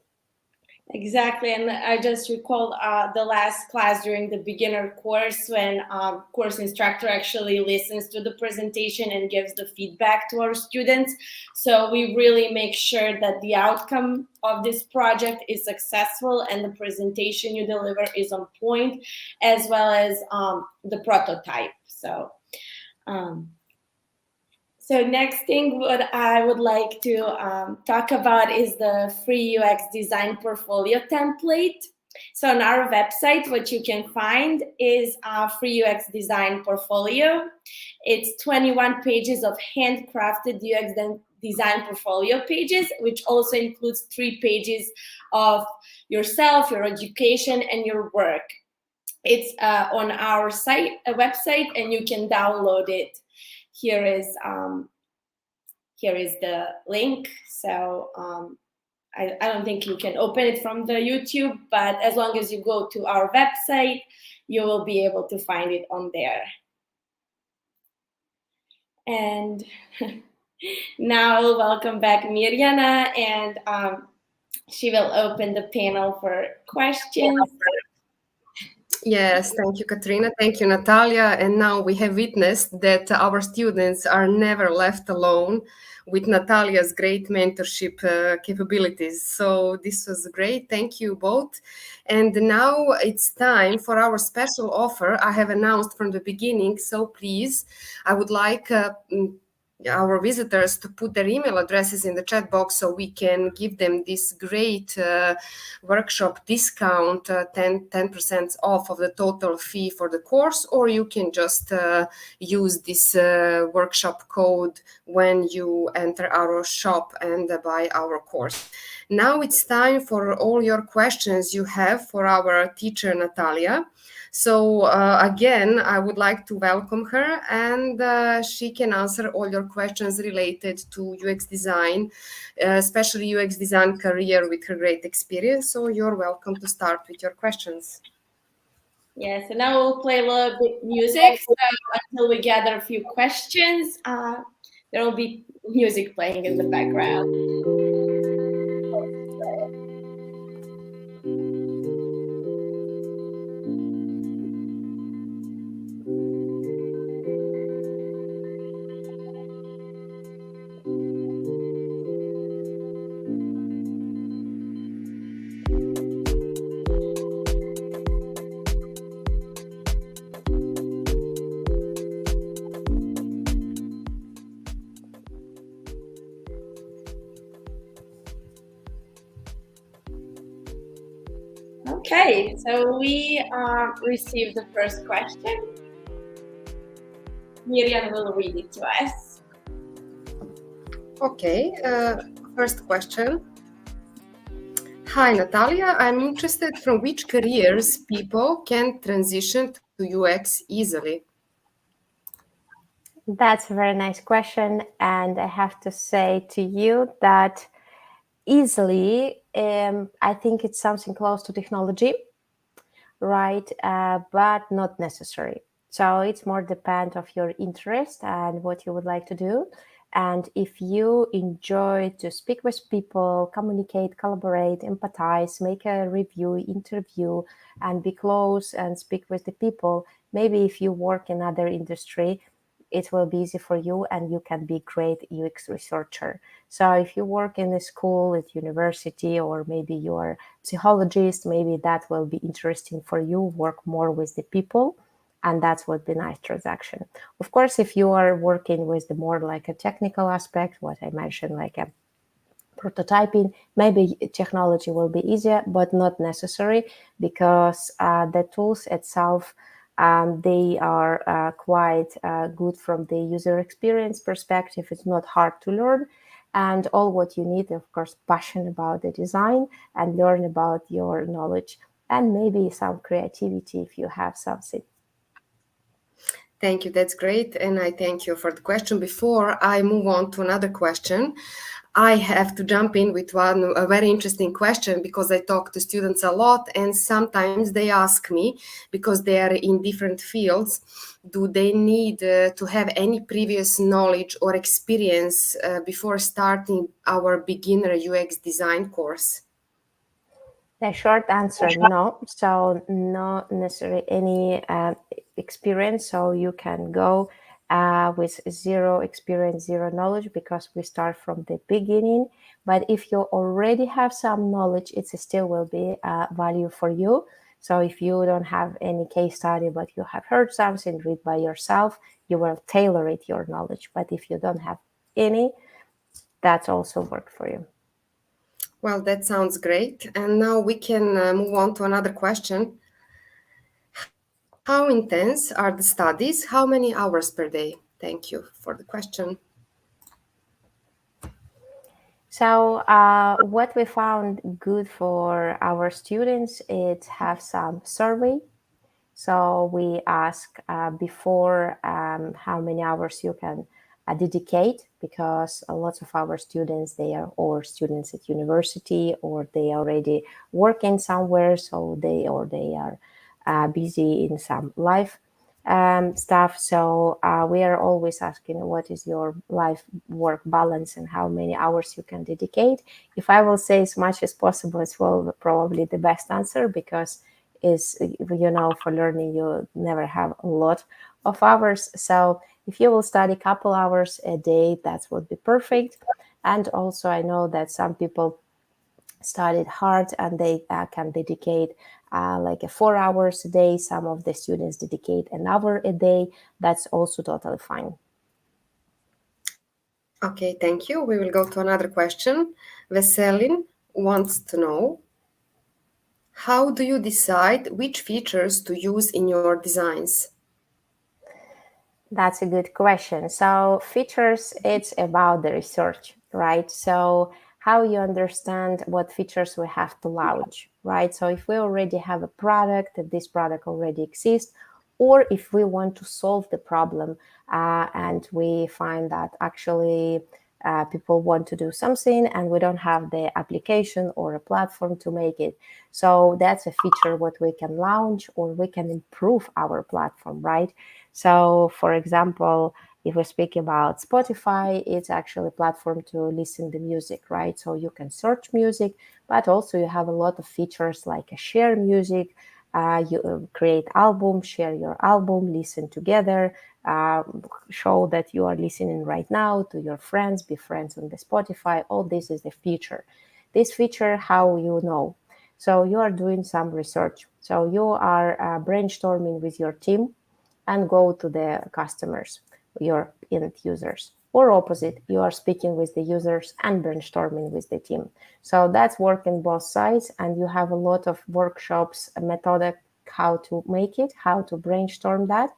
Exactly, and I just recalled the last class during the beginner course, when course instructor actually listens to the presentation and gives the feedback to our students. So we really make sure that the outcome of this project is successful and the presentation you deliver is on point, as well as the prototype. So next thing what I would like to talk about is the free UX design portfolio template. So on our website, what you can find is a free UX design portfolio. It's 21 pages of handcrafted UX design portfolio pages, which also includes 3 pages of yourself, your education, and your work. It's on our website, and you can download it. Here is the link. So I don't think you can open it from the YouTube, but as long as you go to our website, you will be able to find it on there. And now I'll welcome back Mirjana, and she will open the panel for questions. Yes, thank you, Katrina. Thank you, Natalia. And now we have witnessed that our students are never left alone with Natalia's great mentorship capabilities. So this was great. Thank you both. And now it's time for our special offer I have announced from the beginning. So please, I would like our visitors to put their email addresses in the chat box so we can give them this great workshop discount, 10% off of the total fee for the course, or you can just use this workshop code when you enter our shop and buy our course. Now it's time for all your questions you have for our teacher, Natalia. So again, I would like to welcome her, and she can answer all your questions related to UX design, especially UX design career with her great experience. So you're welcome to start with your questions. Yeah, so now we'll play a little bit music. So until we gather a few questions, there will be music playing in the background. Okay, so we received the first question. Miriam will read it to us. Okay, first question. Hi, Natalia. I'm interested from which careers people can transition to UX easily. That's a very nice question. And I have to say to you that easily, I think it's something close to technology, right? But not necessary. So it's more depend of your interest and what you would like to do. And if you enjoy to speak with people, communicate, collaborate, empathize, make a review, interview, and be close and speak with the people, maybe if you work in other industry, it will be easy for you and you can be great UX researcher. So if you work in a school, at university, or maybe you're psychologist, maybe that will be interesting for you, work more with the people. And that's what be nice transaction. Of course, if you are working with the more like a technical aspect, what I mentioned, like a prototyping, maybe technology will be easier, but not necessary, because the tools itself, they are quite good from the user experience perspective. It's not hard to learn. And all what you need, of course, passion about the design and learn about your knowledge, and maybe some creativity if you have something. Thank you. That's great. And I thank you for the question. Before I move on to another question, I have to jump in with a very interesting question, because I talk to students a lot, and sometimes they ask me, because they are in different fields, do they need to have any previous knowledge or experience before starting our beginner UX design course? The short answer, no. So not necessarily any experience. So you can go with zero experience, zero knowledge, because we start from the beginning. But if you already have some knowledge, it still will be value for you. So if you don't have any case study, but you have heard something, read by yourself, you will tailor it your knowledge. But if you don't have any, that's also work for you. Well, that sounds great. And now we can move on to another question. How intense are the studies? How many hours per day? Thank you for the question. So what we found good for our students is have some survey. So we ask before how many hours you can dedicate, because a lot of our students, they are or students at university, or they already working somewhere, so they are busy in some life stuff. So we are always asking what is your life work balance and how many hours you can dedicate. If I will say as much as possible, it's well probably the best answer, because is, for learning you never have a lot of hours. So if you will study a couple hours a day, that would be perfect. And also I know that some people studied hard and they can dedicate like 4 hours a day. Some of the students dedicate an hour a day. That's also totally fine. Okay, thank you. We will go to another question. Veselin wants to know, how do you decide which features to use in your designs? That's a good question. So features, it's about the research, right? So how you understand what features we have to launch, right? So if we already have a product, that this product already exists, or if we want to solve the problem and we find that actually people want to do something and we don't have the application or a platform to make it. So that's a feature what we can launch, or we can improve our platform, right? So for example, if we speak about Spotify, it's actually a platform to listen to music, right? So you can search music, but also you have a lot of features like a share music. You create album, share your album, listen together, show that you are listening right now to your friends, be friends on the Spotify. All this is the feature. This feature, how you know? So you are doing some research. So you are brainstorming with your team and go to the customers, your end users. Or opposite, you are speaking with the users and brainstorming with the team. So that's working both sides, and you have a lot of workshops, a method how to make it, how to brainstorm that.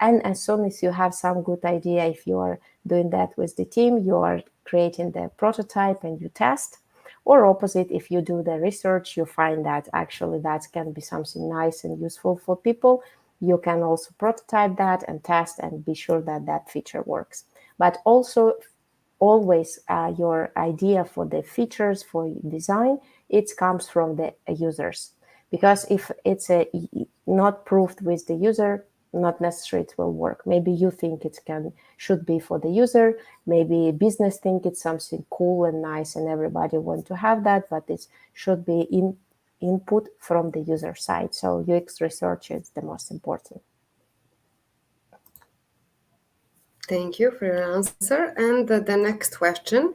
And as soon as you have some good idea, if you are doing that with the team, you are creating the prototype and you test. Or opposite, if you do the research, you find that actually that can be something nice and useful for people. You can also prototype that and test and be sure that that feature works. But also always your idea for the features for design, it comes from the users. Because if it's not proved with the user, not necessarily it will work. Maybe you think it should be for the user. Maybe business think it's something cool and nice and everybody want to have that, but it should be input from the user side. So UX research is the most important. Thank you for your answer. And the next question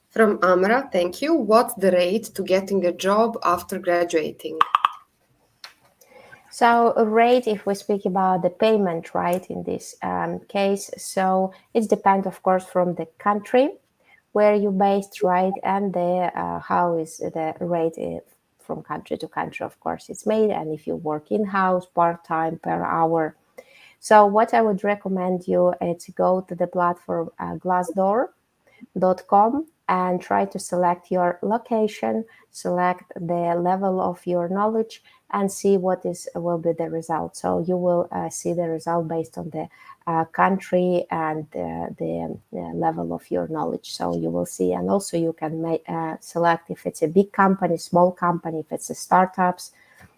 from Amra, thank you. What's the rate to getting a job after graduating? So a rate, if we speak about the payment, right, in this case, so it depends, of course, from the country where you based, right, and the how is the rate from country to country, of course, it's made, and if you work in-house, part-time, per hour. So what I would recommend you is to go to the platform Glassdoor.com and try to select your location, select the level of your knowledge, and see what will be the result. So you will see the result based on the country and the level of your knowledge. So you will see, and also you can select if it's a big company, small company, if it's a startups.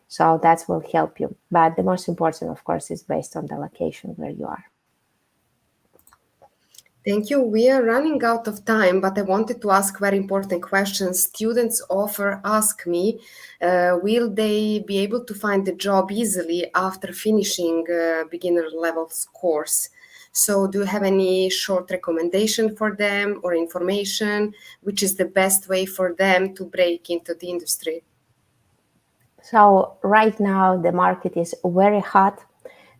So that will help you. But the most important, of course, is based on the location where you are. Thank you. We are running out of time, but I wanted to ask very important questions. Students often ask me, will they be able to find a job easily after finishing beginner levels course? So do you have any short recommendation for them or information, which is the best way for them to break into the industry? So right now the market is very hot.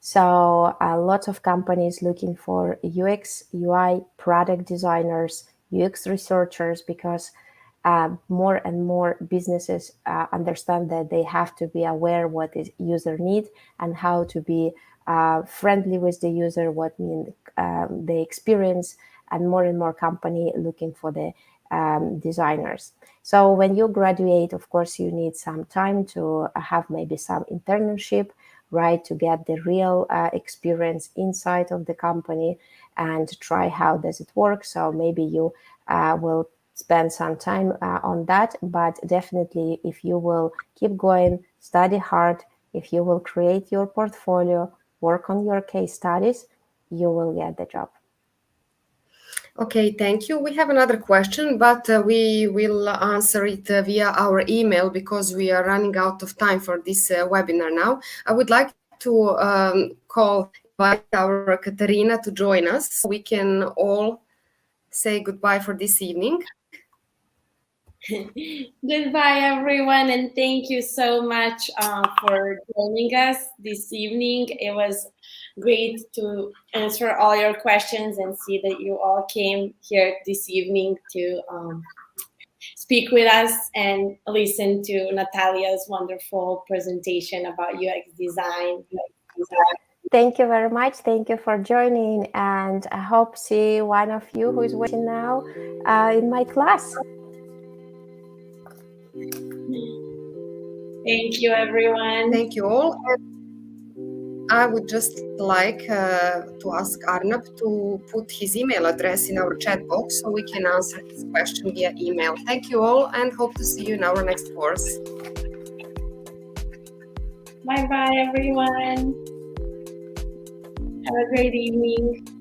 So lots of companies looking for UX, UI, product designers, UX researchers, because more and more businesses understand that they have to be aware what is user need and how to be friendly with the user, what mean the experience, and more company looking for the designers. So when you graduate, of course, you need some time to have maybe some internship, right, to get the real experience inside of the company and try how does it work. So maybe you will spend some time on that, but definitely if you will keep going, study hard, if you will create your portfolio, work on your case studies, you will get the job. Okay, thank you. We have another question, but we will answer it via our email because we are running out of time for this webinar now. I would like to invite our Katarina to join us so we can all say goodbye for this evening. Goodbye, everyone, and thank you so much for joining us this evening. It was great to answer all your questions and see that you all came here this evening to speak with us and listen to Natalia's wonderful presentation about UX design. Thank you very much. Thank you for joining, and I hope see one of you who is watching now in my class. Thank you, everyone. Thank you all. And I would just like to ask Arnab to put his email address in our chat box so we can answer his question via email. Thank you all, and hope to see you in our next course. Bye-bye, everyone. Have a great evening.